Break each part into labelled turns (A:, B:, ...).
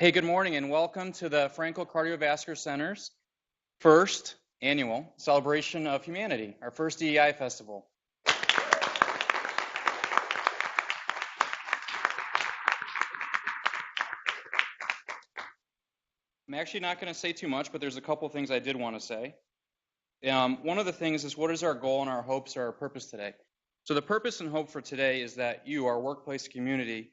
A: Hey, good morning and welcome to the Frankel Cardiovascular Center's first annual Celebration of Humanity, our first DEI festival. I'm actually not going to say too much, but there's a couple things I did want to say. One of the things is, what is our goal and our hopes or our purpose today? So the purpose and hope for today is that you, our workplace community,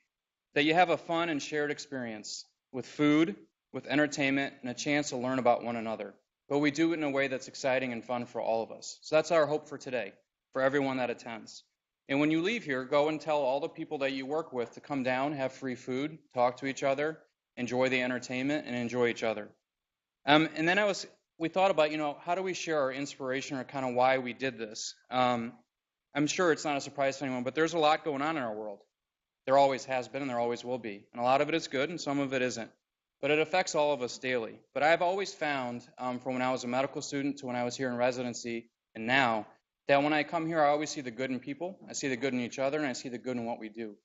A: that you have a fun and shared experience with food, with entertainment, and a chance to learn about one another. But we do it in a way that's exciting and fun for all of us. So that's our hope for today, for everyone that attends. And when you leave here, go and tell all the people that you work with to come down, have free food, talk to each other, enjoy the entertainment, and enjoy each other. And then we thought about, how do we share our inspiration or kind of why we did this? I'm sure it's not a surprise to anyone, but there's a lot going on in our world. There always has been and there always will be. And a lot of it is good and some of it isn't. But it affects all of us daily. But I've always found, from when I was a medical student to when I was here in residency and now, that when I come here, I always see the good in people. I see the good in each other, and I see the good in what we do.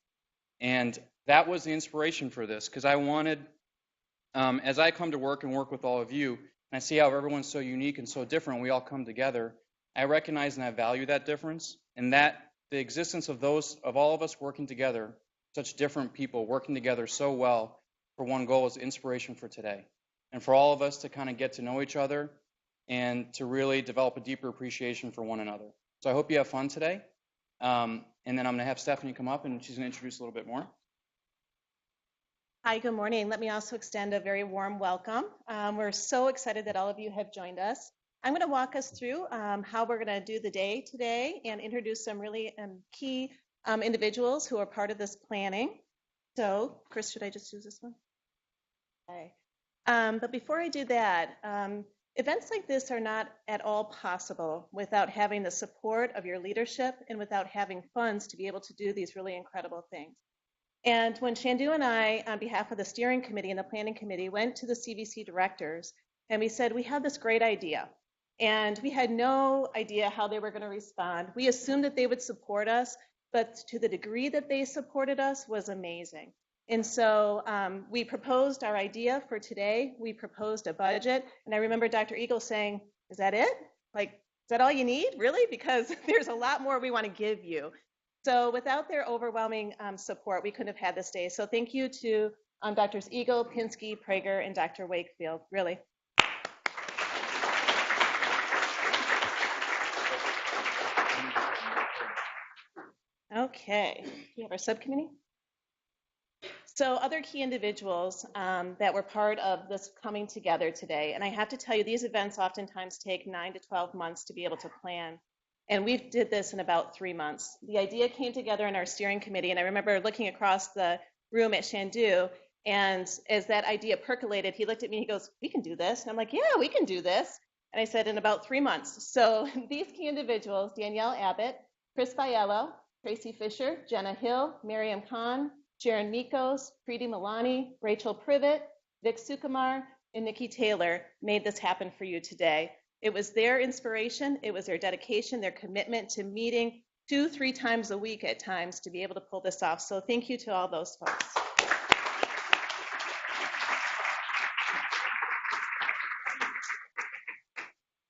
A: And that was the inspiration for this, because I wanted, as I come to work and work with all of you, and I see how everyone's so unique and so different, we all come together, I recognize and I value that difference, and that the existence of all of us working together, such different people working together so well for one goal, is inspiration for today. And for all of us to kind of get to know each other and to really develop a deeper appreciation for one another. So I hope you have fun today. And then I'm going to have Stephanie come up and she's going to introduce a little bit more.
B: Hi, good morning. Let me also extend a very warm welcome. We're so excited that all of you have joined us. I'm going to walk us through how we're going to do the day today and introduce some really key individuals who are part of this planning. So, Chris, should I just use this one? Okay. But before I do that, events like this are not at all possible without having the support of your leadership and without having funds to be able to do these really incredible things. And when Shandu and I, on behalf of the steering committee and the planning committee, went to the CVC directors and we said, we have this great idea. And we had no idea how they were going to respond. We assumed that they would support us, but to the degree that they supported us was amazing. And so we proposed our idea for today. We proposed a budget. And I remember Dr. Eagle saying, is that it? Like, is that all you need? Really? Because there's a lot more we want to give you. So without their overwhelming support, we couldn't have had this day. So thank you to Drs. Eagle, Pinsky, Prager, and Dr. Wakefield, really. Okay, we have our subcommittee. So other key individuals that were part of this coming together today, and I have to tell you, these events oftentimes take 9 to 12 months to be able to plan. And we did this in about 3 months. The idea came together in our steering committee, and I remember looking across the room at Shandu, and as that idea percolated, he looked at me, he goes, we can do this. And I'm like, yeah, we can do this. And I said, in about 3 months. So these key individuals, Danielle Abbott, Chris Biello, Tracy Fisher, Jenna Hill, Miriam Khan, Sharon Mikos, Preeti Milani, Rachel Privet, Vic Sukumar, and Nikki Taylor made this happen for you today. It was their inspiration, it was their dedication, their commitment to meeting 2-3 times a week at times to be able to pull this off. So thank you to all those folks.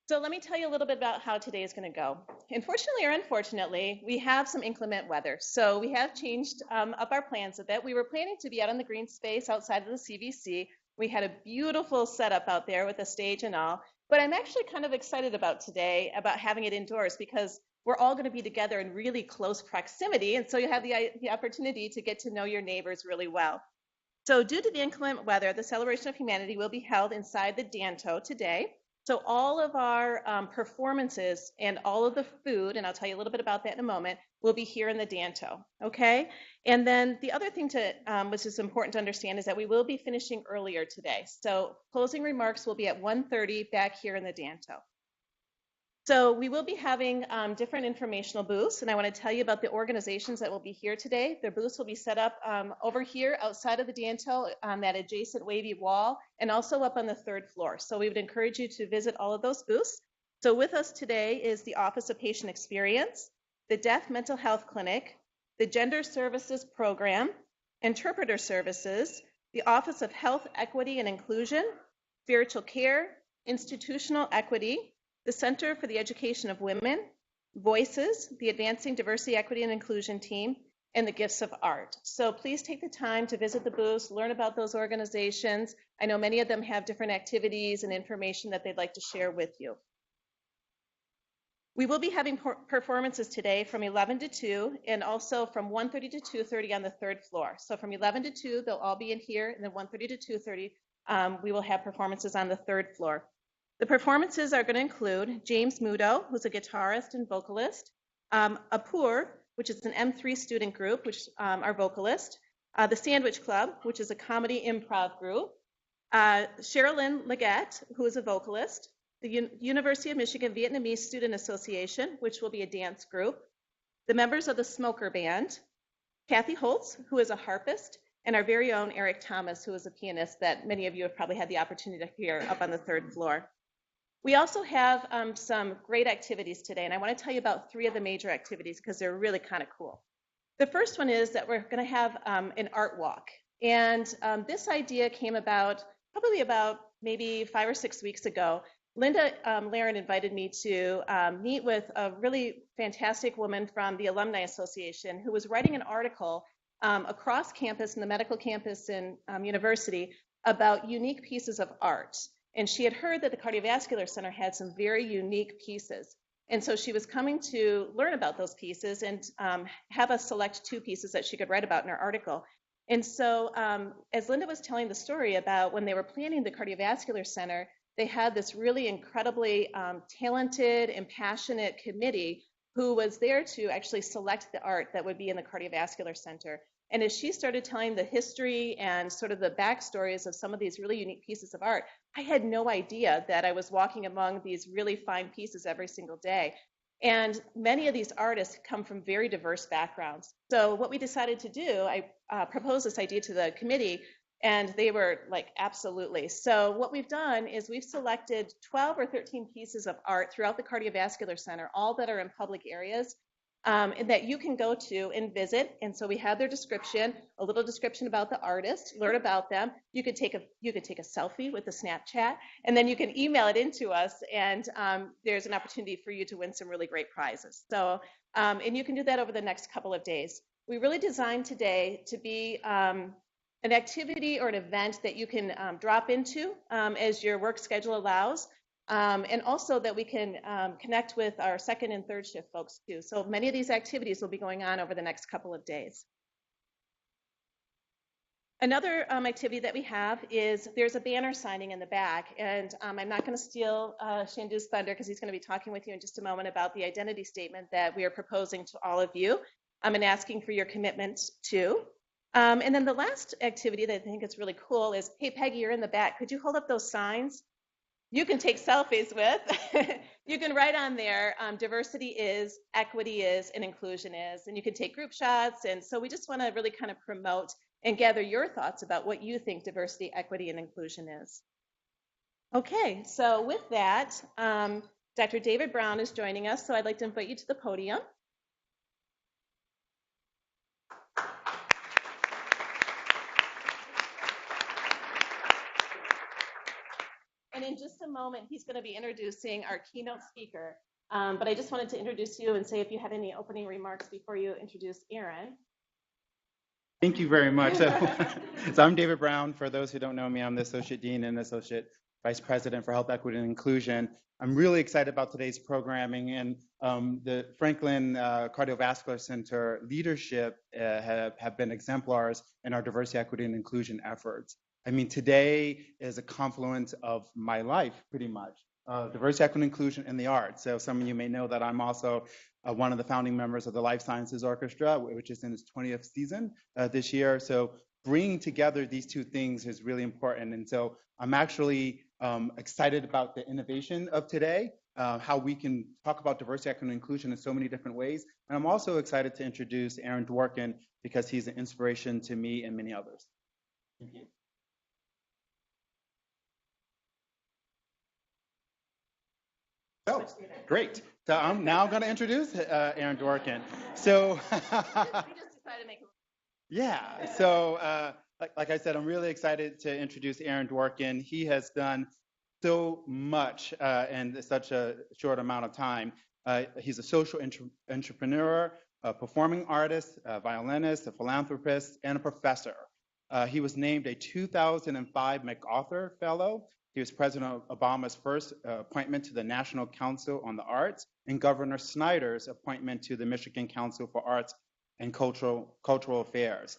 B: So let me tell you a little bit about how today is going to go. Unfortunately or unfortunately, we have some inclement weather. So we have changed up our plans a bit. We were planning to be out on the green space outside of the CVC. We had a beautiful setup out there with a stage and all. But I'm actually kind of excited about today, about having it indoors, because we're all going to be together in really close proximity. And so you have the opportunity to get to know your neighbors really well. So due to the inclement weather, the Celebration of Humanity will be held inside the Danto today. So all of our performances and all of the food, and I'll tell you a little bit about that in a moment, will be here in the Danto, okay? And then the other thing which is important to understand is that we will be finishing earlier today. So closing remarks will be at 1:30 back here in the Danto. So we will be having different informational booths, and I want to tell you about the organizations that will be here today. Their booths will be set up over here outside of the Danto on that adjacent wavy wall, and also up on the 3rd floor. So we would encourage you to visit all of those booths. So with us today is the Office of Patient Experience, the Deaf Mental Health Clinic, the Gender Services Program, Interpreter Services, the Office of Health, Equity, and Inclusion, Spiritual Care, Institutional Equity, the Center for the Education of Women, Voices, the Advancing Diversity, Equity, and Inclusion team, and the Gifts of Art. So please take the time to visit the booths, learn about those organizations. I know many of them have different activities and information that they'd like to share with you. We will be having performances today from 11 to 2 and also from 1:30 to 2:30 on the third floor. So from 11 to 2, they'll all be in here, and then 1:30 to 2:30, we will have performances on the third floor. The performances are going to include James Mudo, who's a guitarist and vocalist, Apur, which is an M3 student group, which are vocalist, the Sandwich Club, which is a comedy improv group, Sherilyn Leggett, who is a vocalist, the University of Michigan Vietnamese Student Association, which will be a dance group, the members of the Smoker Band, Kathy Holtz, who is a harpist, and our very own Eric Thomas, who is a pianist that many of you have probably had the opportunity to hear up on the third floor. We also have some great activities today, and I want to tell you about 3 of the major activities because they're really kind of cool. The first one is that we're going to have an art walk, and this idea came about probably about maybe 5 or 6 weeks ago. Linda Laren invited me to meet with a really fantastic woman from the Alumni Association who was writing an article across campus, in the medical campus and university, about unique pieces of art. And she had heard that the Cardiovascular Center had some very unique pieces. And so she was coming to learn about those pieces and have us select 2 pieces that she could write about in her article. And so as Linda was telling the story about when they were planning the Cardiovascular Center, they had this really incredibly talented and passionate committee who was there to actually select the art that would be in the Cardiovascular Center. And as she started telling the history and sort of the backstories of some of these really unique pieces of art, I had no idea that I was walking among these really fine pieces every single day. And many of these artists come from very diverse backgrounds. So what we decided to do, I proposed this idea to the committee, and they were like, absolutely. So what we've done is we've selected 12 or 13 pieces of art throughout the Cardiovascular Center, all that are in public areas, and that you can go to and visit. And so we have their description, a little description about the artist, learn about them. You could take a selfie with the Snapchat, and then you can email it into us, and there's an opportunity for you to win some really great prizes. So, and you can do that over the next couple of days. We really designed today to be an activity or an event that you can drop into as your work schedule allows, and also that we can connect with our second and third shift folks too. So many of these activities will be going on over the next couple of days. Another activity that we have is there's a banner signing in the back, and I'm not going to steal Shandu's thunder because he's going to be talking with you in just a moment about the identity statement that we are proposing to all of you and asking for your commitment to. And then the last activity that I think is really cool is, hey, Peggy, you're in the back. Could you hold up those signs? You can take selfies with. You can write on there, diversity is, equity is, and inclusion is. And you can take group shots. And so we just want to really kind of promote and gather your thoughts about what you think diversity, equity, and inclusion is. Okay, so with that, Dr. David Brown is joining us. So I'd like to invite you to the podium. And in just a moment, he's going to be introducing our keynote speaker. But I just wanted to introduce you and say if you had any opening remarks before you introduce Aaron.
C: Thank you very much. So I'm David Brown. For those who don't know me, I'm the Associate Dean and Associate Vice President for Health, Equity, and Inclusion. I'm really excited about today's programming, and the Franklin Cardiovascular Center leadership have been exemplars in our diversity, equity, and inclusion efforts. I mean, today is a confluence of my life, pretty much. Diversity, equity, and inclusion, and the arts. So some of you may know that I'm also one of the founding members of the Life Sciences Orchestra, which is in its 20th season this year. So bringing together these 2 things is really important. And so I'm actually excited about the innovation of today, how we can talk about diversity, equity, and inclusion in so many different ways. And I'm also excited to introduce Aaron Dworkin because he's an inspiration to me and many others. Thank you. Oh, great. So I'm now going to introduce Aaron Dworkin. So,
B: We just decided to make
C: yeah. So, like I said, I'm really excited to introduce Aaron Dworkin. He has done so much in such a short amount of time. He's a social entrepreneur, a performing artist, a violinist, a philanthropist, and a professor. He was named a 2005 MacArthur Fellow. He was President Obama's first appointment to the National Council on the Arts and Governor Snyder's appointment to the Michigan Council for Arts and Cultural Affairs.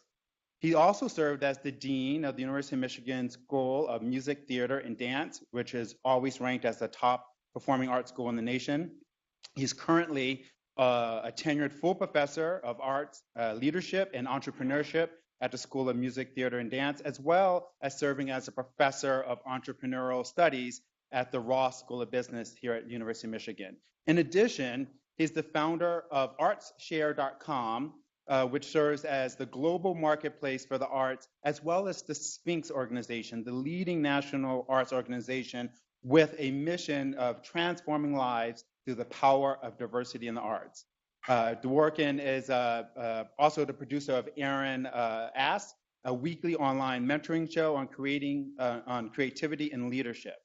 C: He also served as the Dean of the University of Michigan School of Music, Theater, and Dance, which is always ranked as the top performing arts school in the nation. He's currently a tenured full professor of arts, leadership, and entrepreneurship at the School of Music, Theater, and Dance, as well as serving as a professor of entrepreneurial studies at the Ross School of Business here at the University of Michigan. In addition, he's the founder of artsshare.com, which serves as the global marketplace for the arts, as well as the Sphinx organization, the leading national arts organization with a mission of transforming lives through the power of diversity in the arts. Dworkin is also the producer of Aaron Asks, a weekly online mentoring show on creativity and leadership.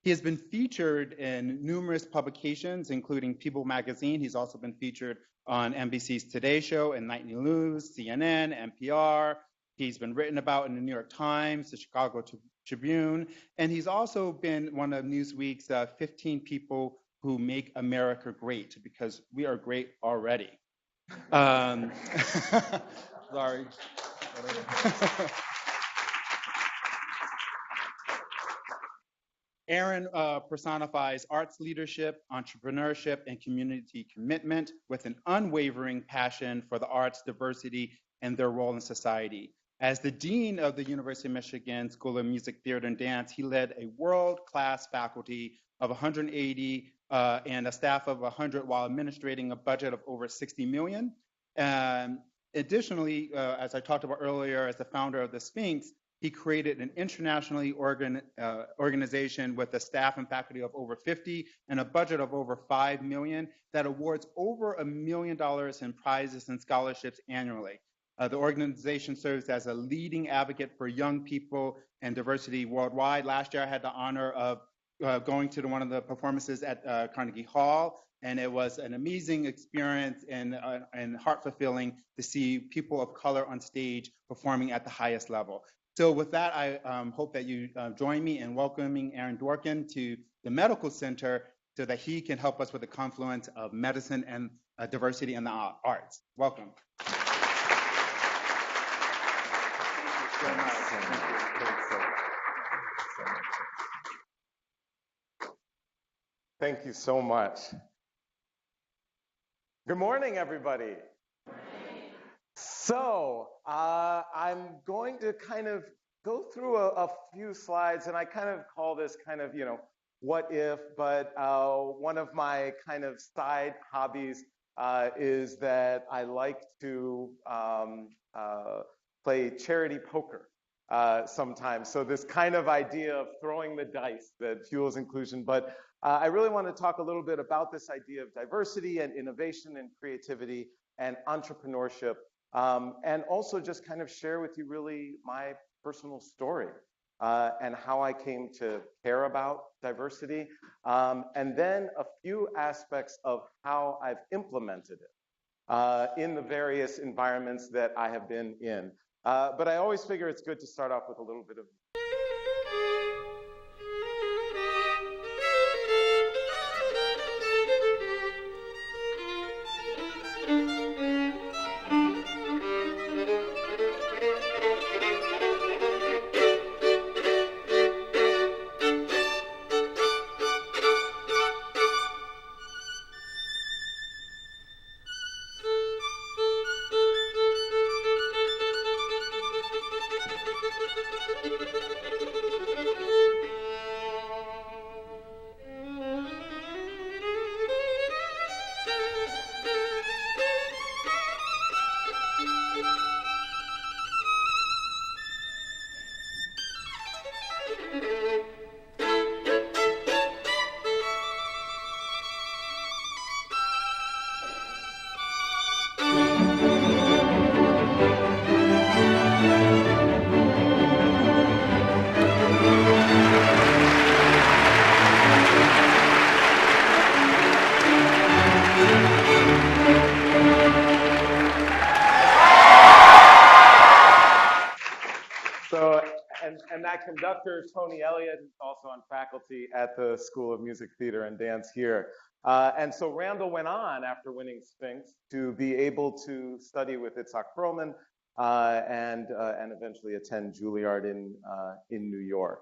C: He has been featured in numerous publications, including People magazine. He's also been featured on NBC's Today Show and Nightly News, CNN, NPR. He's been written about in the New York Times, the Chicago Tribune, and he's also been one of Newsweek's 15 people who make America great, because we are great already. Sorry. Aaron personifies arts leadership, entrepreneurship, and community commitment with an unwavering passion for the arts, diversity, and their role in society. As the Dean of the University of Michigan School of Music, Theater, and Dance, he led a world-class faculty of 180 and a staff of 100 while administrating a budget of over 60 million. Additionally, as I talked about earlier, as the founder of the Sphinx, he created an internationally organization with a staff and faculty of over 50 and a budget of over 5 million that awards over $1 million in prizes and scholarships annually. The organization serves as a leading advocate for young people and diversity worldwide. Last year, I had the honor of going to one of the performances at Carnegie Hall, and it was an amazing experience and heart-fulfilling to see people of color on stage performing at the highest level. So with that, I hope that you join me in welcoming Aaron Dworkin to the Medical Center so that he can help us with the confluence of medicine and diversity in the arts. Welcome.
D: Thank you so much. Good morning, everybody. So I'm going to kind of go through a few slides, and I kind of call this kind of, what if, but one of my kind of side hobbies is that I like to play charity poker sometimes. So this kind of idea of throwing the dice that fuels inclusion, but I really want to talk a little bit about this idea of diversity and innovation and creativity and entrepreneurship, and also just kind of share with you really my personal story and how I came to care about diversity, and then a few aspects of how I've implemented it in the various environments that I have been in. But I always figure it's good to start off with a little bit of my conductor, Tony Elliott, who's also on faculty at the School of Music, Theater, and Dance here. And so Randall went on, after winning Sphinx, to be able to study with Itzhak Perlman and eventually attend Juilliard in New York.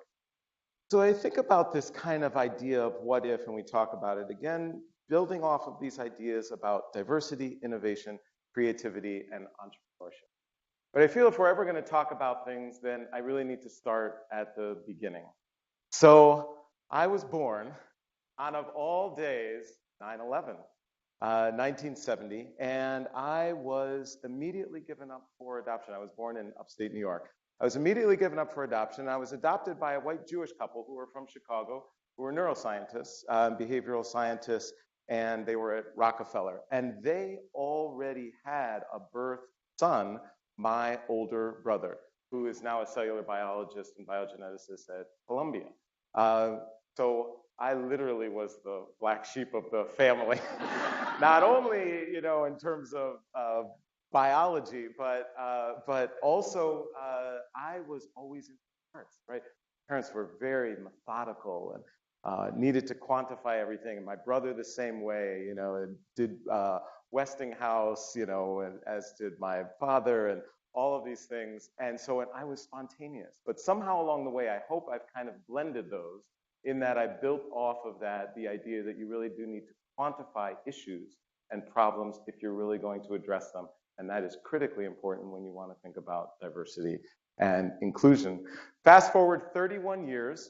D: So I think about this kind of idea of what if, and we talk about it again, building off of these ideas about diversity, innovation, creativity, and entrepreneurship. But I feel if we're ever going to talk about things, then I really need to start at the beginning. So I was born on, of all days, 9/11, 1970, and I was immediately given up for adoption. I was born in upstate New York. I was immediately given up for adoption. I was adopted by a white Jewish couple who were from Chicago, who were neuroscientists, behavioral scientists, and they were at Rockefeller. And they already had a birth son, my older brother, who is now a cellular biologist and biogeneticist at Columbia. So I literally was the black sheep of the family, not only, you know, in terms of biology, but also I was always in arts, right? Parents were very methodical and needed to quantify everything. And my brother the same way, you know, and did Westinghouse, you know, and as did my father, and all of these things. And so I was spontaneous. But somehow along the way, I hope I've kind of blended those in that I built off of that the idea that you really do need to quantify issues and problems if you're really going to address them. And that is critically important when you want to think about diversity and inclusion. Fast forward 31 years,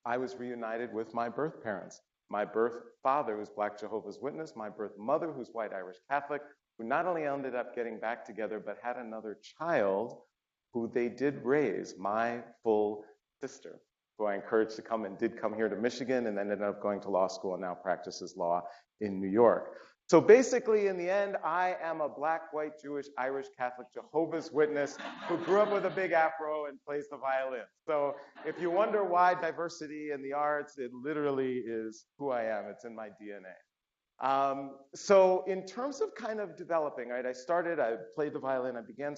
D: I was reunited with my birth parents. My birth father was Black Jehovah's Witness, my birth mother, who's white Irish Catholic, who not only ended up getting back together, but had another child who they did raise, my full sister, who I encouraged to come and did come here to Michigan and ended up going to law school and now practices law in New York. So basically, in the end, I am a Black, white, Jewish, Irish, Catholic, Jehovah's Witness who grew up with a big afro and plays the violin. So if you wonder why diversity in the arts, it literally is who I am. It's in my DNA. So in terms of kind of developing, right, I played the violin. I began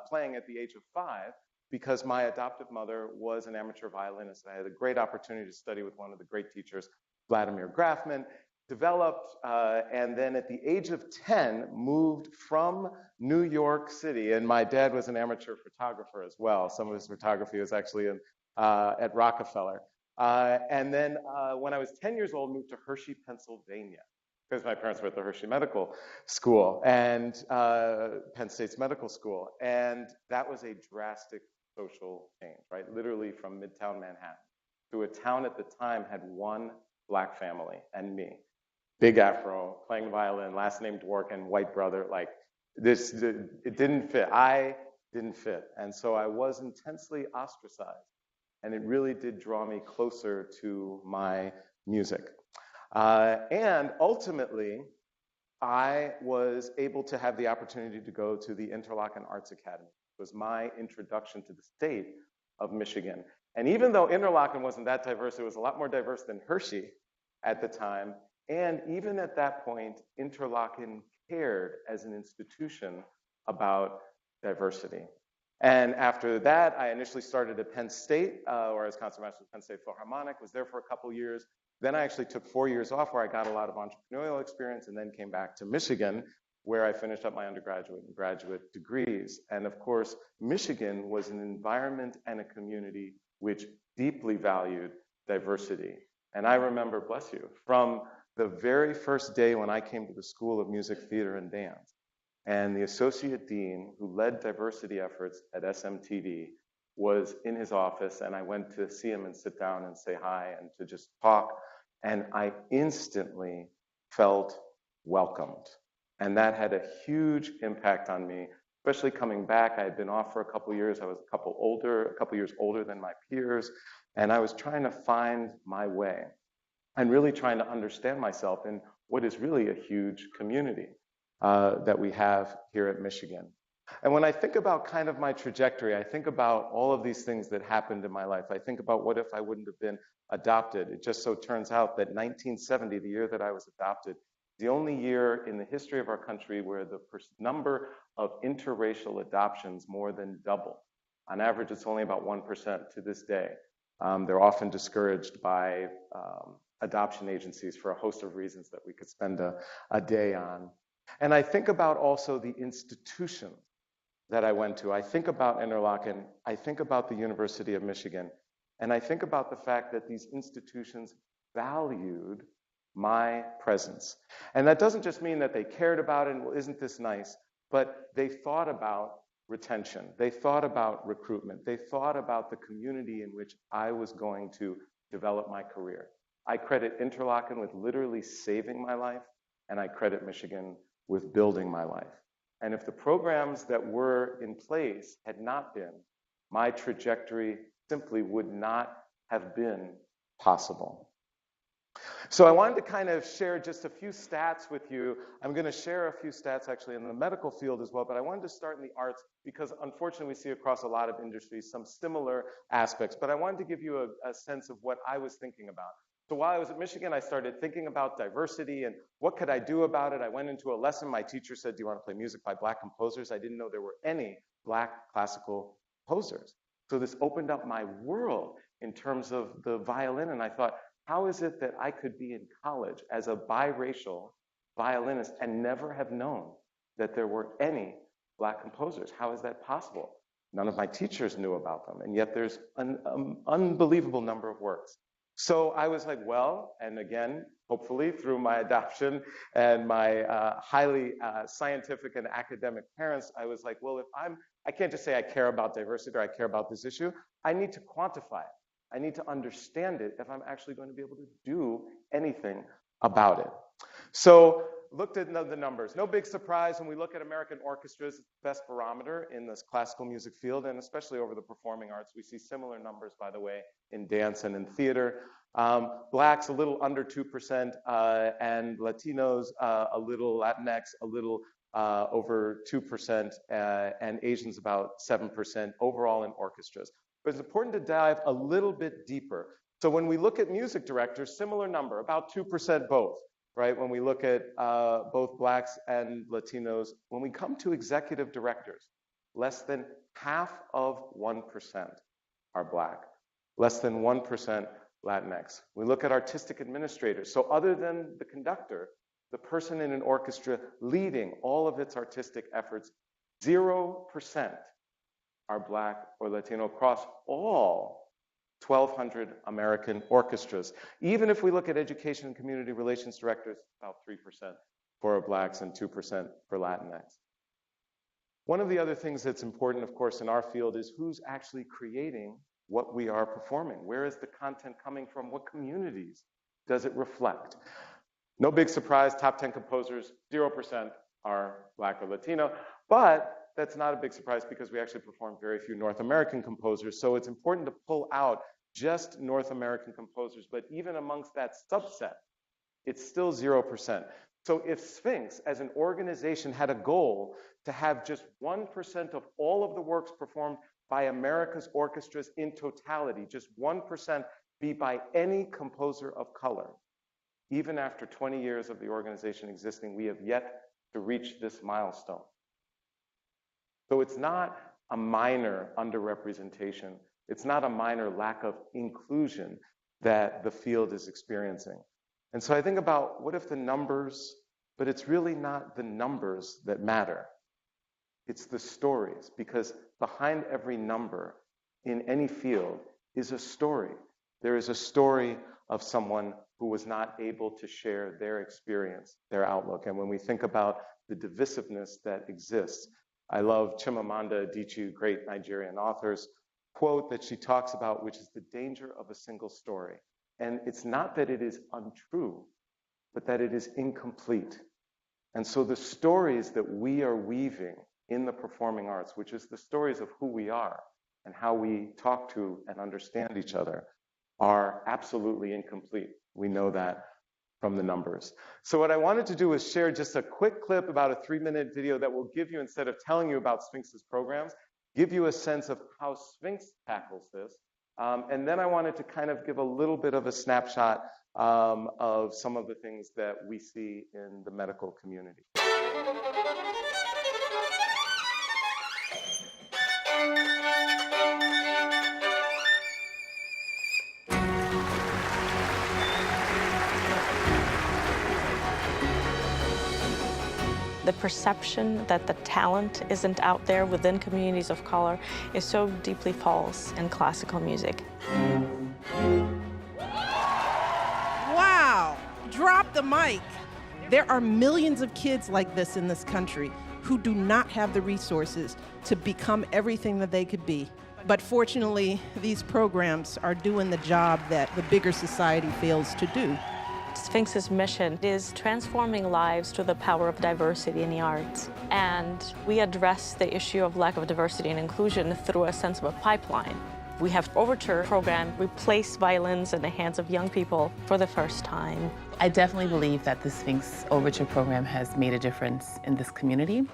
D: playing at the age of 5 because my adoptive mother was an amateur violinist. I had a great opportunity to study with one of the great teachers, Vladimir Grafman. Developed, and then at the age of 10, moved from New York City. And my dad was an amateur photographer as well. Some of his photography was actually at Rockefeller. And then when I was 10 years old, moved to Hershey, Pennsylvania, because my parents were at the Hershey Medical School and Penn State's Medical School. And that was a drastic social change, right? Literally from Midtown Manhattan to a town at the time had one Black family and me. Big afro, playing violin, last name Dworkin, white brother, like this, it didn't fit. I didn't fit. And so I was intensely ostracized. And it really did draw me closer to my music. And ultimately, I was able to have the opportunity to go to the Interlochen Arts Academy. It was my introduction to the state of Michigan. And even though Interlochen wasn't that diverse, it was a lot more diverse than Hershey at the time. And even at that point, Interlochen cared as an institution about diversity. And after that, I initially started at Penn State, where I was concertmaster with Penn State Philharmonic, was there for a couple years. Then I actually took 4 years off where I got a lot of entrepreneurial experience and then came back to Michigan, where I finished up my undergraduate and graduate degrees. And of course, Michigan was an environment and a community which deeply valued diversity. And I remember, bless you, from the very first day when I came to the School of Music, Theater, and Dance, and the associate dean who led diversity efforts at SMTD was in his office, and I went to see him and sit down and say hi and to just talk, and I instantly felt welcomed. And that had a huge impact on me, especially coming back. I had been off for a couple years. I was a couple years older than my peers, and I was trying to find my way and really trying to understand myself in what is really a huge community that we have here at Michigan. And when I think about kind of my trajectory, I think about all of these things that happened in my life. I think about what if I wouldn't have been adopted. It just so turns out that 1970, the year that I was adopted, the only year in the history of our country where the number of interracial adoptions more than doubled. On average, it's only about 1% to this day. They're often discouraged by adoption agencies for a host of reasons that we could spend a day on. And I think about also the institutions that I went to. I think about Interlochen, I think about the University of Michigan, and I think about the fact that these institutions valued my presence. And that doesn't just mean that they cared about it and, well, isn't this nice, but they thought about retention. They thought about recruitment. They thought about the community in which I was going to develop my career. I credit Interlochen with literally saving my life, and I credit Michigan with building my life. And if the programs that were in place had not been, my trajectory simply would not have been possible. So I wanted to kind of share just a few stats with you. I'm going to share a few stats actually in the medical field as well, but I wanted to start in the arts because unfortunately we see across a lot of industries some similar aspects. But I wanted to give you a sense of what I was thinking about. So while I was at Michigan, I started thinking about diversity and what could I do about it. I went into a lesson. My teacher said, do you want to play music by Black composers? I didn't know there were any Black classical composers. So this opened up my world in terms of the violin. And I thought, how is it that I could be in college as a biracial violinist and never have known that there were any Black composers? How is that possible? None of my teachers knew about them. And yet there's an unbelievable number of works. So I was like, well, and again, hopefully through my adoption and my highly scientific and academic parents, I was like, well, I can't just say I care about diversity or I care about this issue. I need to quantify it. I need to understand it if I'm actually going to be able to do anything about it. So looked at the numbers. No big surprise when we look at American orchestras, it's the best barometer in this classical music field, and especially over the performing arts. We see similar numbers, by the way, in dance and in theater. Blacks a little under 2%, and Latinos a little, Latinx a little over 2%, and Asians about 7% overall in orchestras. But it's important to dive a little bit deeper. So when we look at music directors, similar number, about 2% both. Right, when we look at both Blacks and Latinos, when we come to executive directors, less than half of 1% are Black, less than 1% Latinx. We look at artistic administrators. So other than the conductor, the person in an orchestra leading all of its artistic efforts, 0% are Black or Latino across all 1,200 American orchestras. Even if we look at education and community relations directors, about 3% for Blacks and 2% for Latinx. One of the other things that's important, of course, in our field is who's actually creating what we are performing. Where is the content coming from? What communities does it reflect? No big surprise, top 10 composers, 0% are Black or Latino, but that's not a big surprise because we actually perform very few North American composers. So it's important to pull out just North American composers, but even amongst that subset, it's still 0%. So if Sphinx as an organization had a goal to have just 1% of all of the works performed by America's orchestras in totality, just 1% be by any composer of color, even after 20 years of the organization existing, we have yet to reach this milestone. So it's not a minor underrepresentation. It's not a minor lack of inclusion that the field is experiencing. And so I think about what if the numbers, but it's really not the numbers that matter. It's the stories, because behind every number in any field is a story. There is a story of someone who was not able to share their experience, their outlook. And when we think about the divisiveness that exists, I love Chimamanda Adichie, great Nigerian author's quote that she talks about, which is the danger of a single story. And it's not that it is untrue, but that it is incomplete. And so the stories that we are weaving in the performing arts, which is the stories of who we are and how we talk to and understand each other, are absolutely incomplete. We know that from the numbers. So what I wanted to do is share just a quick clip, about a 3-minute video that will give you, instead of telling you about Sphinx's programs, give you a sense of how Sphinx tackles this. And then I wanted to kind of give a little bit of a snapshot of some of the things that we see in the medical community.
E: The perception that the talent isn't out there within communities of color is so deeply false in classical music.
F: Wow, drop the mic. There are millions of kids like this in this country who do not have the resources to become everything that they could be. But fortunately, these programs are doing the job that the bigger society fails to do.
E: Sphinx's mission is transforming lives through the power of diversity in the arts. And we address the issue of lack of diversity and inclusion through a sense of a pipeline. We have Overture program replace violins in the hands of young people for the first time.
G: I definitely believe that the Sphinx Overture program has made a difference in this community.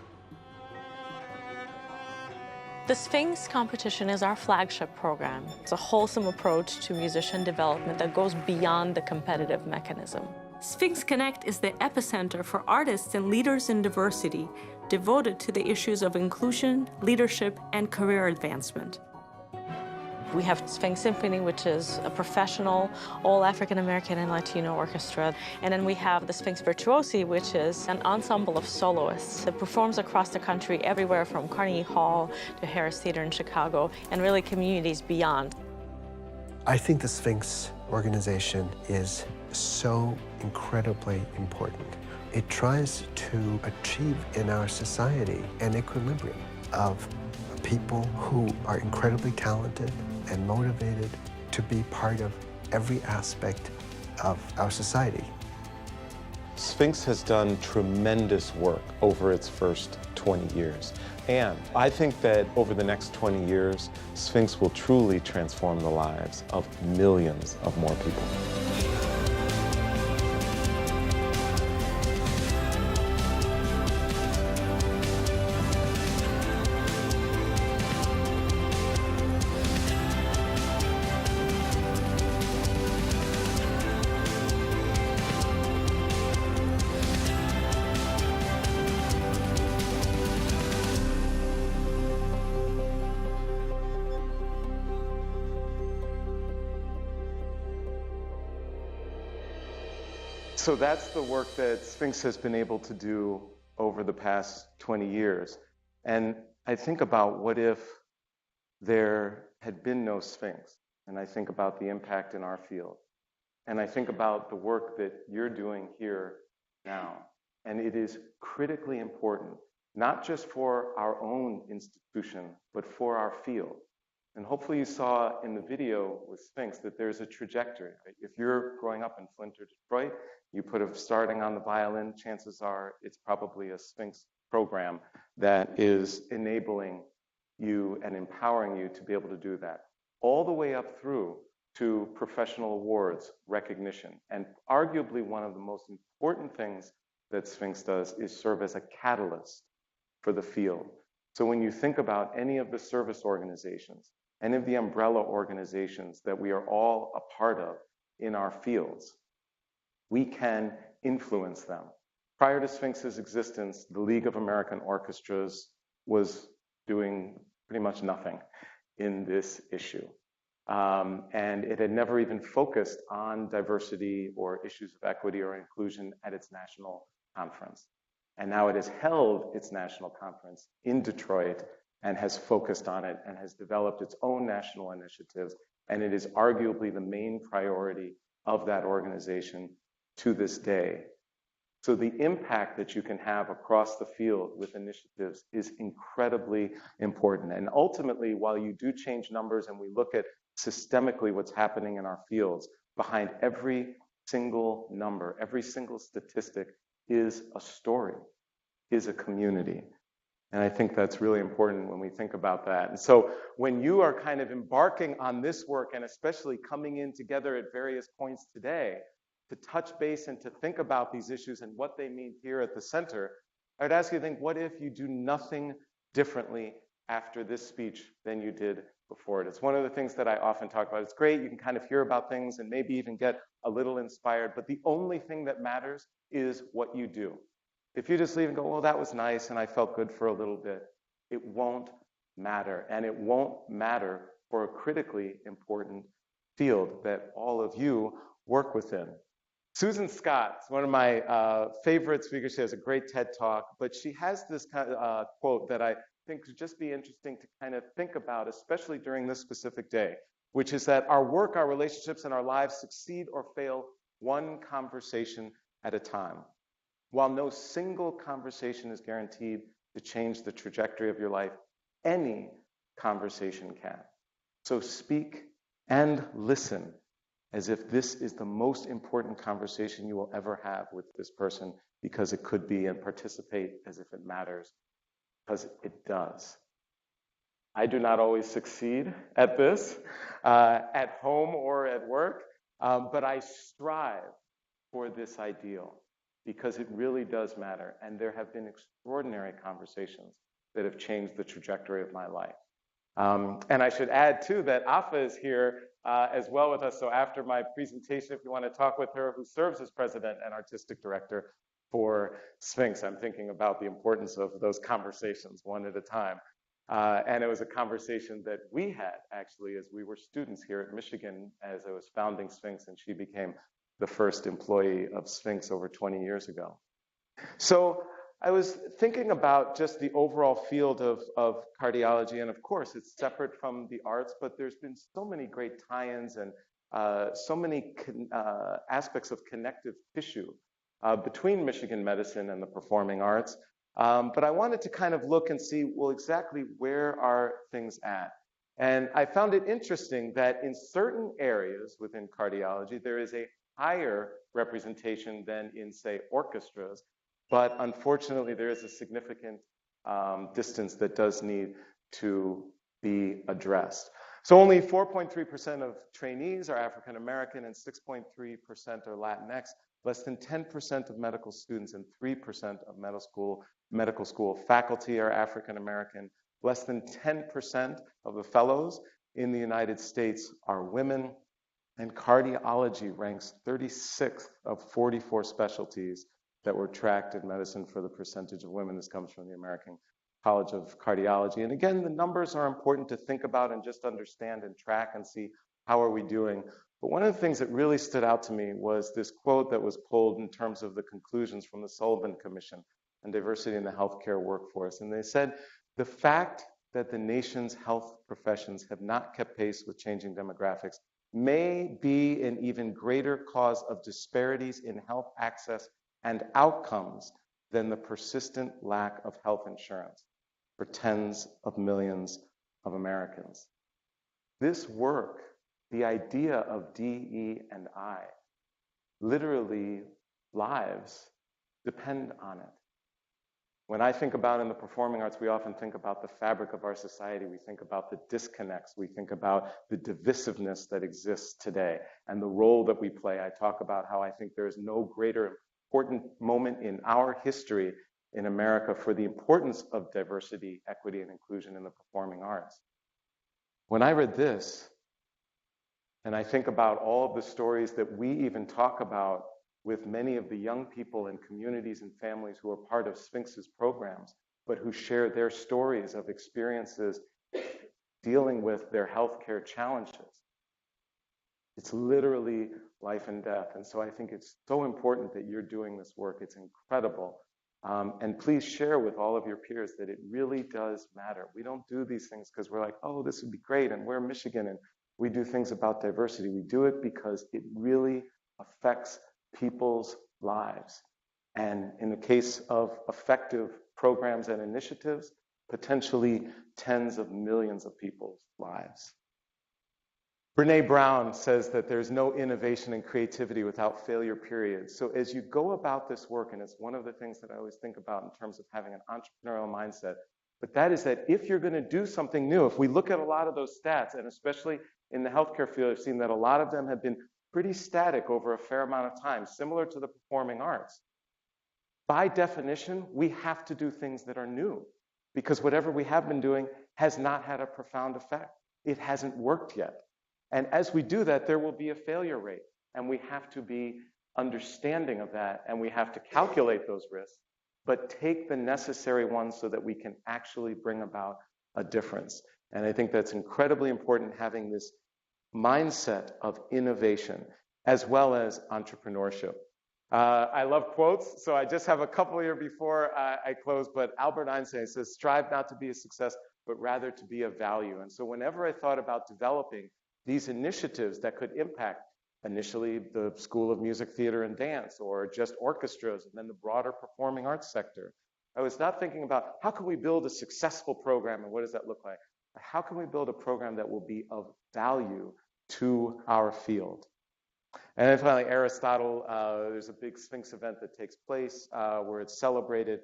E: The Sphinx competition is our flagship program. It's a wholesome approach to musician development that goes beyond the competitive mechanism. Sphinx Connect is the epicenter for artists and leaders in diversity, devoted to the issues of inclusion, leadership, and career advancement. We have Sphinx Symphony, which is a professional, all African American and Latino orchestra. And then we have the Sphinx Virtuosi, which is an ensemble of soloists that performs across the country, everywhere from Carnegie Hall to Harris Theater in Chicago, and really communities beyond.
H: I think the Sphinx organization is so incredibly important. It tries to achieve in our society an equilibrium of people who are incredibly talented and motivated to be part of every aspect of our society.
D: Sphinx has done tremendous work over its first 20 years. And I think that over the next 20 years, Sphinx will truly transform the lives of millions of more people. So that's the work that Sphinx has been able to do over the past 20 years. And I think about what if there had been no Sphinx? And I think about the impact in our field. And I think about the work that you're doing here now. And it is critically important, not just for our own institution, but for our field. And hopefully you saw in the video with Sphinx that there's a trajectory. Right? If you're growing up in Flint or Detroit, you put a starting on the violin, chances are it's probably a Sphinx program that is enabling you and empowering you to be able to do that. All the way up through to professional awards, recognition. And arguably one of the most important things that Sphinx does is serve as a catalyst for the field. So when you think about any of the service organizations, any of the umbrella organizations that we are all a part of in our fields, we can influence them. Prior to Sphinx's existence, the League of American Orchestras was doing pretty much nothing in this issue. And it had never even focused on diversity or issues of equity or inclusion at its national conference. And now it has held its national conference in Detroit and has focused on it and has developed its own national initiatives. And it is arguably the main priority of that organization to this day. So the impact that you can have across the field with initiatives is incredibly important. And ultimately, while you do change numbers and we look at systemically what's happening in our fields, behind every single number, every single statistic is a story, is a community. And I think that's really important when we think about that. And so when you are kind of embarking on this work, and especially coming in together at various points today, to touch base and to think about these issues and what they mean here at the center, I would ask you to think, what if you do nothing differently after this speech than you did before it? It's one of the things that I often talk about. It's great, you can kind of hear about things and maybe even get a little inspired, but the only thing that matters is what you do. If you just leave and go, well, that was nice and I felt good for a little bit, it won't matter. And it won't matter for a critically important field that all of you work within. Susan Scott is one of my favorite speakers. She has a great TED Talk, but she has this kind of, quote that I think would just be interesting to kind of think about, especially during this specific day, which is that our work, our relationships, and our lives succeed or fail one conversation at a time. While no single conversation is guaranteed to change the trajectory of your life, any conversation can. So speak and listen as if this is the most important conversation you will ever have with this person, because it could be, and participate as if it matters, because it does. I do not always succeed at this, at home or at work, but I strive for this ideal because it really does matter. And there have been extraordinary conversations that have changed the trajectory of my life. And I should add, too, that Afa is here as well with us. So after my presentation, if you want to talk with her, who serves as president and artistic director for Sphinx, I'm thinking about the importance of those conversations one at a time. And it was a conversation that we had, actually, as we were students here at Michigan, as I was founding Sphinx, and she became the first employee of Sphinx over 20 years ago. So I was thinking about just the overall field of cardiology, and of course it's separate from the arts, but there's been so many great tie-ins and so many aspects of connective tissue between Michigan medicine and the performing arts. But I wanted to kind of look and see, well, exactly where are things at? And I found it interesting that in certain areas within cardiology, there is a higher representation than in, say, orchestras. But unfortunately, there is a significant distance that does need to be addressed. So only 4.3% of trainees are African American and 6.3% are Latinx. Less than 10% of medical students and 3% of medical school faculty are African American. Less than 10% of the fellows in the United States are women. And cardiology ranks 36th of 44 specialties that were tracked in medicine for the percentage of women. This comes from the American College of Cardiology. And again, the numbers are important to think about and just understand and track and see how are we doing. But one of the things that really stood out to me was this quote that was pulled in terms of the conclusions from the Sullivan Commission on Diversity in the Healthcare Workforce. And they said, the fact that the nation's health professions have not kept pace with changing demographics may be an even greater cause of disparities in health access and outcomes than the persistent lack of health insurance for tens of millions of Americans. This work, the idea of DE&I, literally lives depend on it. When I think about in the performing arts, we often think about the fabric of our society. We think about the disconnects. We think about the divisiveness that exists today and the role that we play. I talk about how I think there is no greater important moment in our history in America for the importance of diversity, equity, and inclusion in the performing arts. When I read this, and I think about all of the stories that we even talk about with many of the young people and communities and families who are part of Sphinx's programs, but who share their stories of experiences dealing with their healthcare challenges. It's literally life and death. And so I think it's so important that you're doing this work. It's incredible. And please share with all of your peers that it really does matter. We don't do these things because we're like, oh, this would be great, and we're Michigan, and we do things about diversity. We do it because it really affects people's lives. And in the case of effective programs and initiatives, potentially tens of millions of people's lives. Brene Brown says that there's no innovation and creativity without failure, period. So as you go about this work, and it's one of the things that I always think about in terms of having an entrepreneurial mindset, but that is that if you're going to do something new, if we look at a lot of those stats, and especially in the healthcare field, I've seen that a lot of them have been pretty static over a fair amount of time, similar to the performing arts. By definition, we have to do things that are new, because whatever we have been doing has not had a profound effect. It hasn't worked yet. And as we do that, there will be a failure rate, and we have to be understanding of that, and we have to calculate those risks, but take the necessary ones so that we can actually bring about a difference. And I think that's incredibly important, having this mindset of innovation. as well as entrepreneurship. I love quotes, so I just have a couple here before I close, but Albert Einstein says, strive not to be a success, but rather to be of value. And so whenever I thought about developing these initiatives that could impact initially the School of Music, Theater, and Dance, or just orchestras, and then the broader performing arts sector, I was not thinking about how can we build a successful program and what does that look like? How can we build a program that will be of value to our field? And then finally, Aristotle, there's a big Sphinx event that takes place where it's celebrated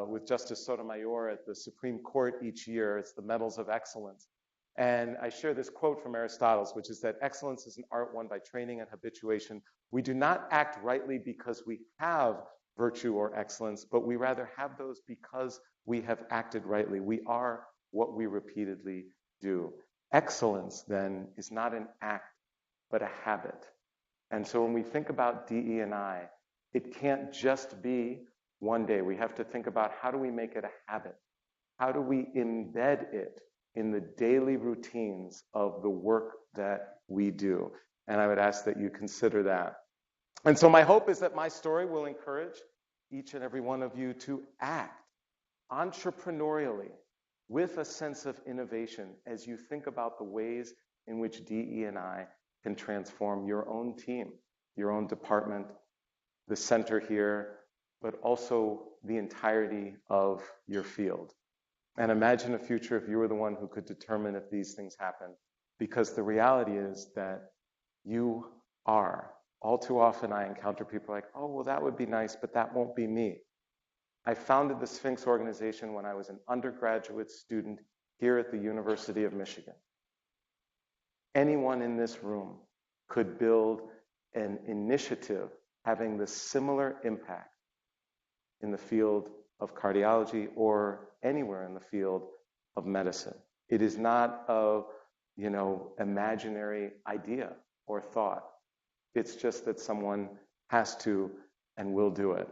D: with Justice Sotomayor at the Supreme Court each year. It's the Medals of Excellence. And I share this quote from Aristotle, which is that excellence is an art won by training and habituation. We do not act rightly because we have virtue or excellence, but we rather have those because we have acted rightly. We are what we repeatedly do. Excellence, then, is not an act, but a habit. And so when we think about DE&I, it can't just be one day. We have to think about how do we make it a habit? How do we embed it in the daily routines of the work that we do? And I would ask that you consider that. And so my hope is that my story will encourage each and every one of you to act entrepreneurially with a sense of innovation as you think about the ways in which DE&I can transform your own team, your own department, the center here, but also the entirety of your field. And imagine a future if you were the one who could determine if these things happen, because the reality is that you are. All too often I encounter people like, oh, well, that would be nice, but that won't be me. I founded the Sphinx organization when I was an undergraduate student here at the University of Michigan. Anyone in this room could build an initiative having the similar impact in the field of cardiology or anywhere in the field of medicine. It is not a, imaginary idea or thought. It's just that someone has to and will do it.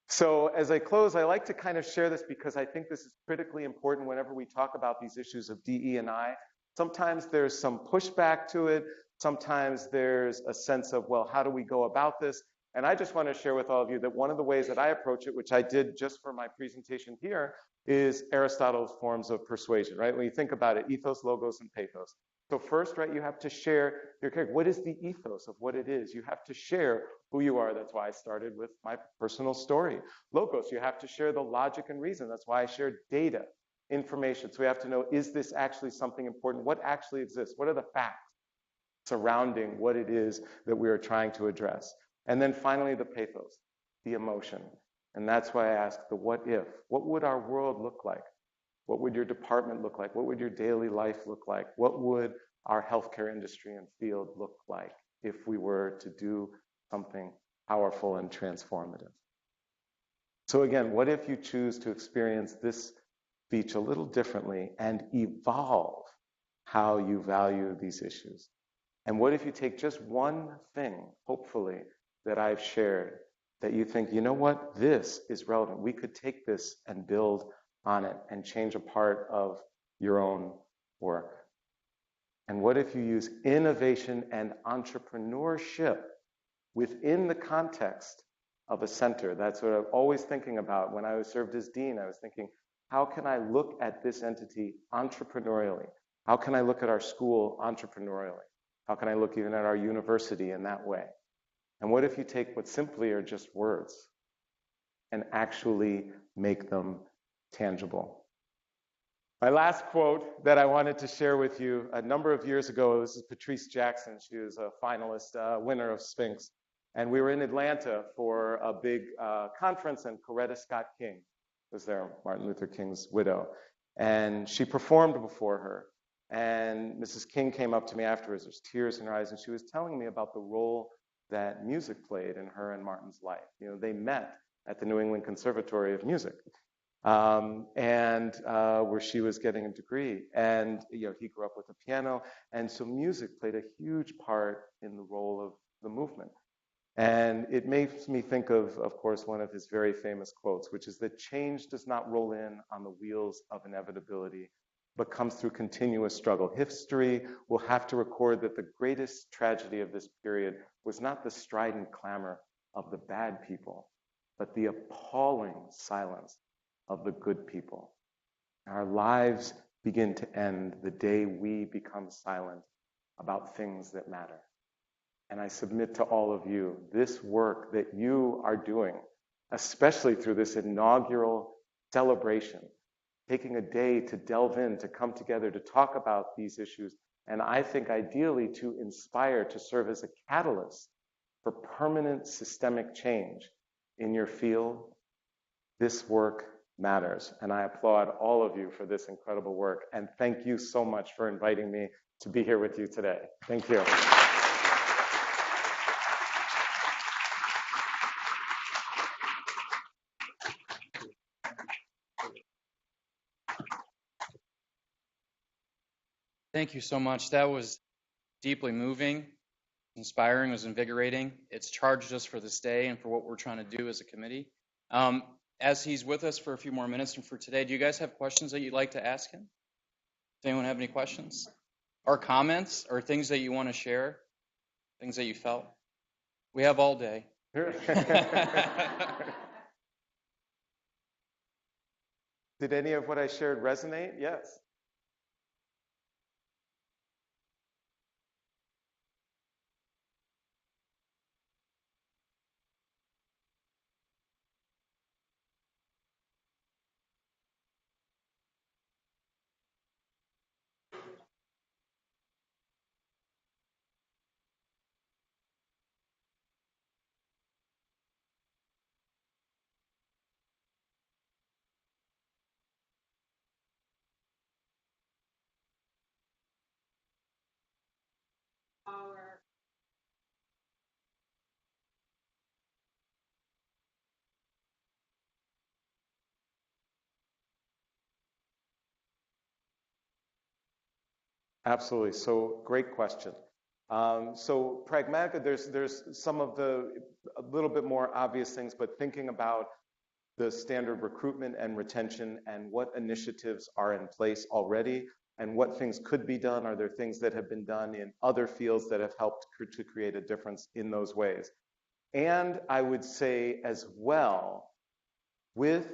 D: So as I close, I like to kind of share this because I think this is critically important whenever we talk about these issues of DE&I. Sometimes there's some pushback to it. Sometimes there's a sense of, well, how do we go about this? And I just want to share with all of you that one of the ways that I approach it, which I did just for my presentation here, is Aristotle's forms of persuasion, right? When you think about it, ethos, logos, and pathos. So first, right, you have to share your character. What is the ethos of what it is? You have to share who you are. That's why I started with my personal story. Logos, you have to share the logic and reason. That's why I shared data, information. So we have to know, is this actually something important? What actually exists? What are the facts surrounding what it is that we are trying to address? And then finally, the pathos, the emotion. And that's why I ask the what if. What would our world look like? What would your department look like? What would your daily life look like? What would our healthcare industry and field look like if we were to do something powerful and transformative? So again, what if you choose to experience this speech a little differently and evolve how you value these issues? And what if you take just one thing, hopefully, that I've shared that you think, you know what, this is relevant. We could take this and build on it and change a part of your own work. And what if you use innovation and entrepreneurship within the context of a center? That's what I'm always thinking about. When I was served as dean, I was thinking, how can I look at this entity entrepreneurially? How can I look at our school entrepreneurially? How can I look even at our university in that way? And what if you take what simply are just words and actually make them tangible? My last quote that I wanted to share with you a number of years ago, this is Patrice Jackson. She was a finalist, winner of Sphinx. And we were in Atlanta for a big conference, and Coretta Scott King was there, Martin Luther King's widow. And she performed before her. And Mrs. King came up to me afterwards, there's tears in her eyes, and she was telling me about the role that music played in her and Martin's life. They met at the New England Conservatory of Music, where she was getting a degree. And he grew up with a piano, and so music played a huge part in the role of the movement. And it makes me think of course, one of his very famous quotes, which is that change does not roll in on the wheels of inevitability, but comes through continuous struggle. History will have to record that the greatest tragedy of this period was not the strident clamor of the bad people, but the appalling silence of the good people. Our lives begin to end the day we become silent about things that matter. And I submit to all of you, this work that you are doing, especially through this inaugural celebration, taking a day to delve in, to come together, to talk about these issues, and I think ideally to inspire, to serve as a catalyst for permanent systemic change in your field, this work matters. And I applaud all of you for this incredible work. And thank you so much for inviting me to be here with you today. Thank you.
A: Thank you so much. That was deeply moving, inspiring, it was invigorating. It's charged us for this day and for what we're trying to do as a committee. As he's with us for a few more minutes and for today, do you guys have questions that you'd like to ask him? Does anyone have any questions? Or comments, or things that you want to share? Things that you felt? We have all day.
D: Did any of what I shared resonate? Yes. Absolutely. So great question. So Pragmatica, there's some of the a little bit more obvious things, but thinking about the standard recruitment and retention and what initiatives are in place already and what things could be done. Are there things that have been done in other fields that have helped to create a difference in those ways? And I would say as well, with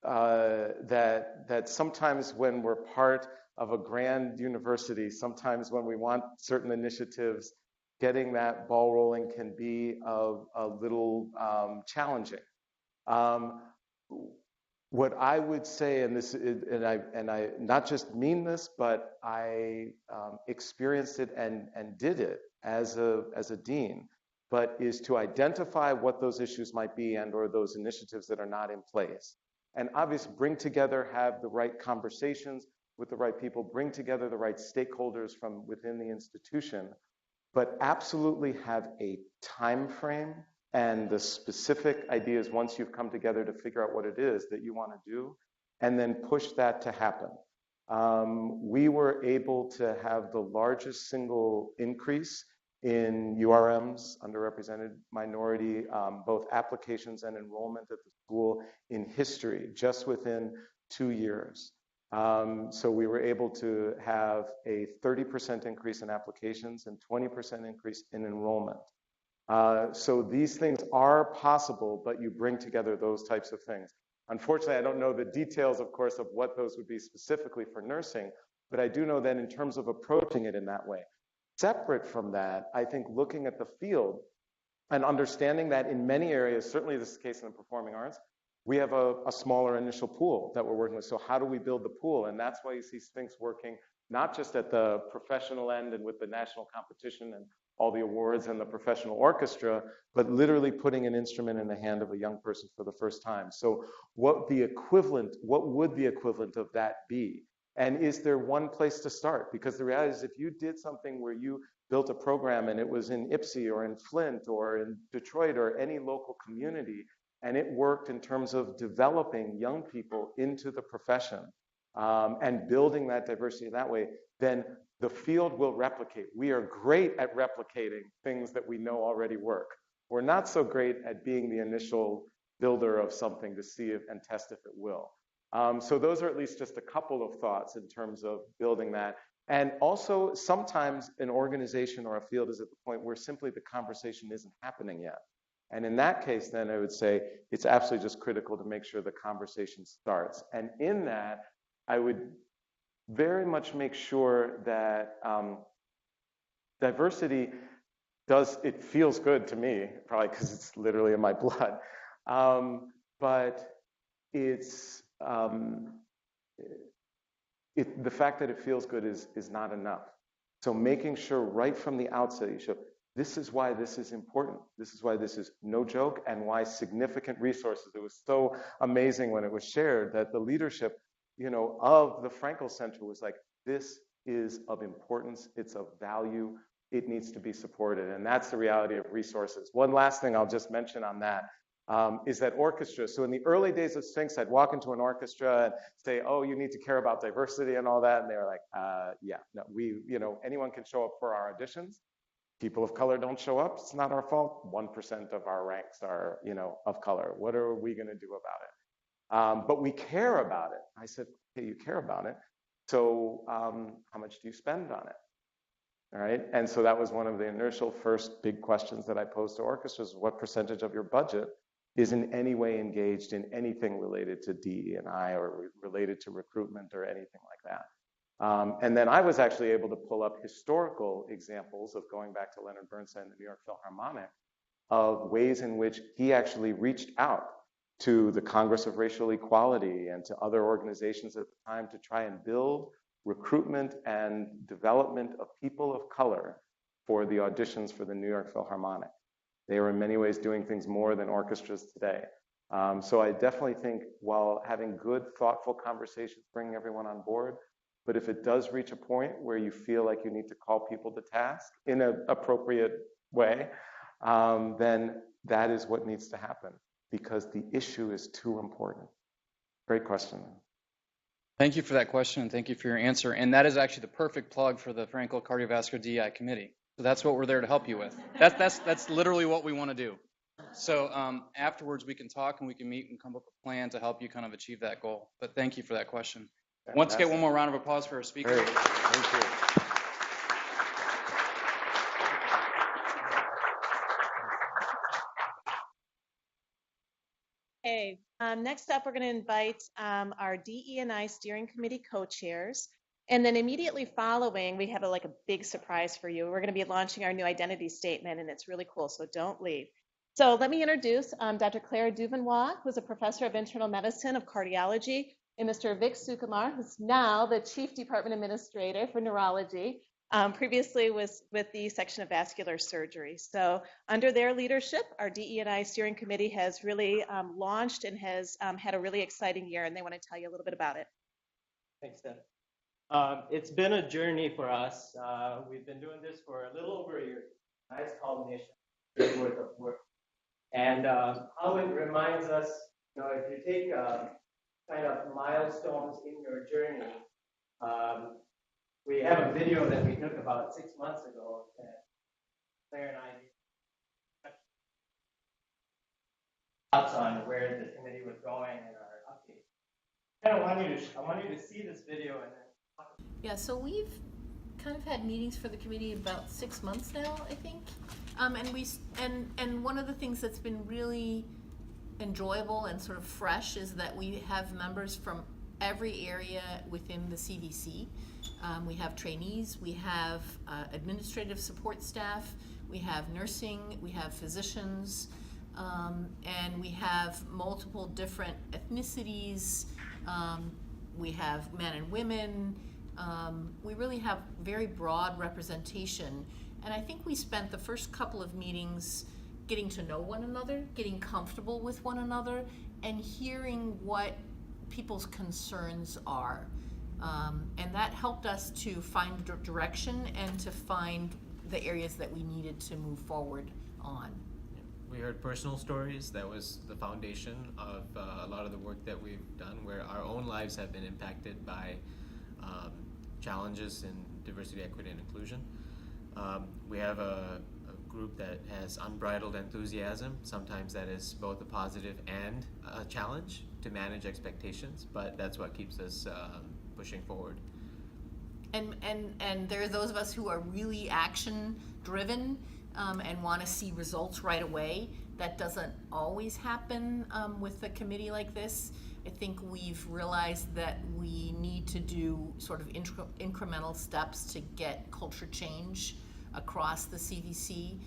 D: that sometimes when we're part of a grand university, sometimes when we want certain initiatives, getting that ball rolling can be a little challenging. What I would say, and I not just mean this, but I experienced it and did it as a dean, but is to identify what those issues might be and or those initiatives that are not in place. And obviously bring together, have the right conversations with the right people, bring together the right stakeholders from within the institution, but absolutely have a time frame and the specific ideas once you've come together to figure out what it is that you want to do, and then push that to happen. We were able to have the largest single increase in URMs, underrepresented minority, both applications and enrollment at the school in history, just within 2 years. So we were able to have a 30% increase in applications and 20% increase in enrollment. So these things are possible, but you bring together those types of things. Unfortunately, I don't know the details, of course, of what those would be specifically for nursing, but I do know that in terms of approaching it in that way. Separate from that, I think looking at the field and understanding that in many areas, certainly this is the case in the performing arts, we have a smaller initial pool that we're working with. So how do we build the pool? And that's why you see Sphinx working not just at the professional end and with the national competition and all the awards and the professional orchestra, but literally putting an instrument in the hand of a young person for the first time. So what would the equivalent of that be? And is there one place to start? Because the reality is if you did something where you built a program and it was in Ypsi or in Flint or in Detroit or any local community, and it worked in terms of developing young people into the profession and building that diversity that way, then the field will replicate. We are great at replicating things that we know already work. We're not so great at being the initial builder of something to see if and test if it will. So those are at least just a couple of thoughts in terms of building that. And also, sometimes an organization or a field is at the point where simply the conversation isn't happening yet. And in that case, then I would say it's absolutely just critical to make sure the conversation starts. And in that, I would very much make sure that diversity it feels good to me, probably because it's literally in my blood. But it's, the fact that it feels good is not enough. So making sure right from the outset you show, this is why this is important. This is why this is no joke, and why significant resources. It was so amazing when it was shared that the leadership, of the Frankel Center was like, this is of importance, it's of value, it needs to be supported. And that's the reality of resources. One last thing I'll just mention on that is that orchestra. So in the early days of Sphinx, I'd walk into an orchestra and say, oh, you need to care about diversity and all that. And they were like, yeah, no, anyone can show up for our auditions. People of color don't show up, it's not our fault. 1% of our ranks are, of color. What are we gonna do about it? But we care about it. I said, okay, you care about it. So how much do you spend on it? All right, and so that was one of the initial first big questions that I posed to orchestras. What percentage of your budget is in any way engaged in anything related to DE&I or related to recruitment or anything like that? And then I was actually able to pull up historical examples of going back to Leonard Bernstein and the New York Philharmonic of ways in which he actually reached out to the Congress of Racial Equality and to other organizations at the time to try and build recruitment and development of people of color for the auditions for the New York Philharmonic. They are in many ways doing things more than orchestras today. So I definitely think while having good, thoughtful conversations, bringing everyone on board, but if it does reach a point where you feel like you need to call people to task in an appropriate way, then that is what needs to happen because the issue is too important. Great question.
A: Thank you for that question, and thank you for your answer. And that is actually the perfect plug for the Frankel Cardiovascular DEI Committee. So that's what we're there to help you with. That's literally what we want to do. So afterwards, we can talk and we can meet and come up with a plan to help you kind of achieve that goal. But thank you for that question. Let's get one more round of applause for our speaker.
D: Great. Thank you.
B: Okay, next up, we're going to invite our DE&I Steering Committee co-chairs. And then immediately following, we have a big surprise for you. We're going to be launching our new identity statement, and it's really cool, so don't leave. So let me introduce Dr. Claire Duvenois, who's a professor of internal medicine of cardiology, and Mr. Vic Sukumar, who's now the Chief Department Administrator for Neurology, previously was with the section of vascular surgery. So under their leadership, our DE&I Steering Committee has really launched and has had a really exciting year, and they want to tell you a little bit about it.
I: Thanks, Deb. It's been a journey for us. We've been doing this for a little over a year. Nice culmination, years worth of work. And how it reminds us, if you take kind of milestones in your journey, we have a video that we took about 6 months ago that Claire and I thoughts on where the committee was going and our update. I want you to see this video and then.
J: Yeah, so we've kind of had meetings for the committee about 6 months now, I think. And one of the things that's been really enjoyable and sort of fresh is that we have members from every area within the CVC. We have trainees, we have administrative support staff, we have nursing, we have physicians, and we have multiple different ethnicities. We have men and women. We really have very broad representation. And I think we spent the first couple of meetings getting to know one another, getting comfortable with one another, and hearing what people's concerns are. And that helped us to find direction and to find the areas that we needed to move forward on.
K: We heard personal stories. That was the foundation of a lot of the work that we've done, where our own lives have been impacted by challenges in diversity, equity, and inclusion. We have a group that has unbridled enthusiasm. Sometimes that is both a positive and a challenge to manage expectations, but that's what keeps us pushing forward.
J: And there are those of us who are really action driven and want to see results right away. That doesn't always happen with a committee like this. I think we've realized that we need to do sort of incremental steps to get culture change across the CVC.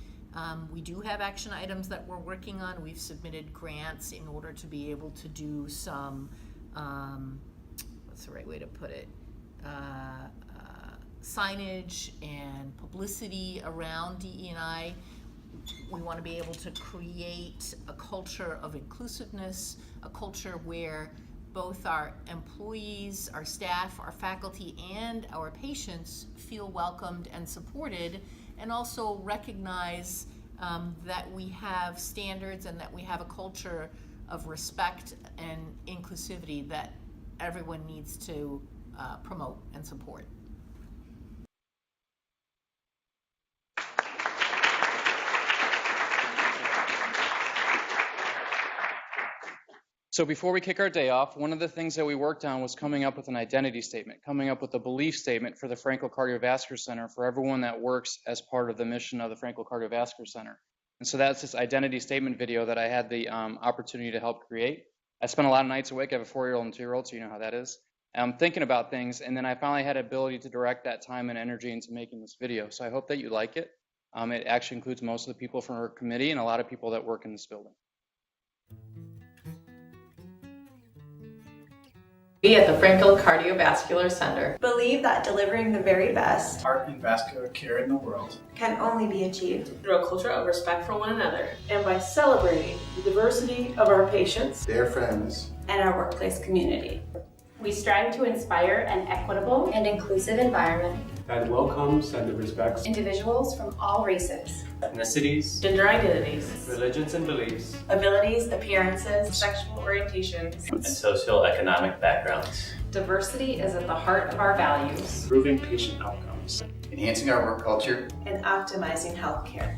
J: We do have action items that we're working on. We've submitted grants in order to be able to do some, what's the right way to put it, signage and publicity around DE&I. We want to be able to create a culture of inclusiveness, a culture where both our employees, our staff, our faculty, and our patients feel welcomed and supported, and also recognize that we have standards and that we have a culture of respect and inclusivity that everyone needs to promote and support.
A: So before we kick our day off, one of the things that we worked on was coming up with an identity statement, coming up with a belief statement for the Frankel Cardiovascular Center for everyone that works as part of the mission of the Frankel Cardiovascular Center. And so that's this identity statement video that I had the opportunity to help create. I spent a lot of nights awake. I have a 4-year-old and 2-year-old, so you know how that is. I'm thinking about things, and then I finally had the ability to direct that time and energy into making this video. So I hope that you like it. It actually includes most of the people from our committee and a lot of people that work in this building.
L: We at the Frankel Cardiovascular Center
M: believe that delivering the very best
N: heart and vascular care in the world
M: can only be achieved
L: through a culture of respect for one another
O: and by celebrating the diversity of our patients,
N: their friends,
M: and our workplace community.
P: We strive to inspire an equitable
Q: and inclusive environment
R: that welcomes and respects
Q: individuals from all races,
L: ethnicities, gender identities,
R: religions and beliefs,
M: abilities, appearances,
L: sexual orientations,
S: and socioeconomic backgrounds.
P: Diversity is at the heart of our values,
R: improving patient outcomes,
N: enhancing our work culture,
M: and optimizing healthcare.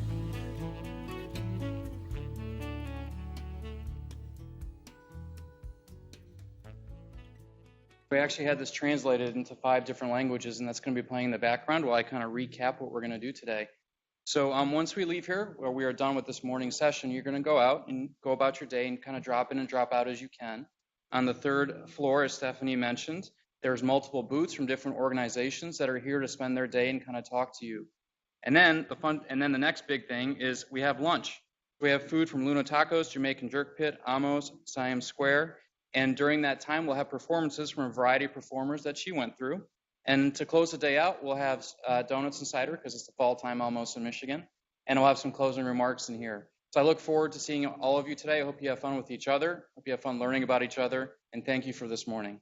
A: We actually had this translated into 5 different languages, and that's going to be playing in the background while I kind of recap what we're going to do today. So once we leave here, or we are done with this morning session, you're going to go out and go about your day and kind of drop in and drop out as you can. On the 3rd floor, as Stephanie mentioned, there's multiple booths from different organizations that are here to spend their day and kind of talk to you. And then the next big thing is we have lunch. We have food from Luna Tacos, Jamaican Jerk Pit, Amos, Siam Square. And during that time, we'll have performances from a variety of performers that she went through. And to close the day out, we'll have donuts and cider because it's the fall time almost in Michigan. And we'll have some closing remarks in here. So I look forward to seeing all of you today. I hope you have fun with each other. Hope you have fun learning about each other. And thank you for this morning.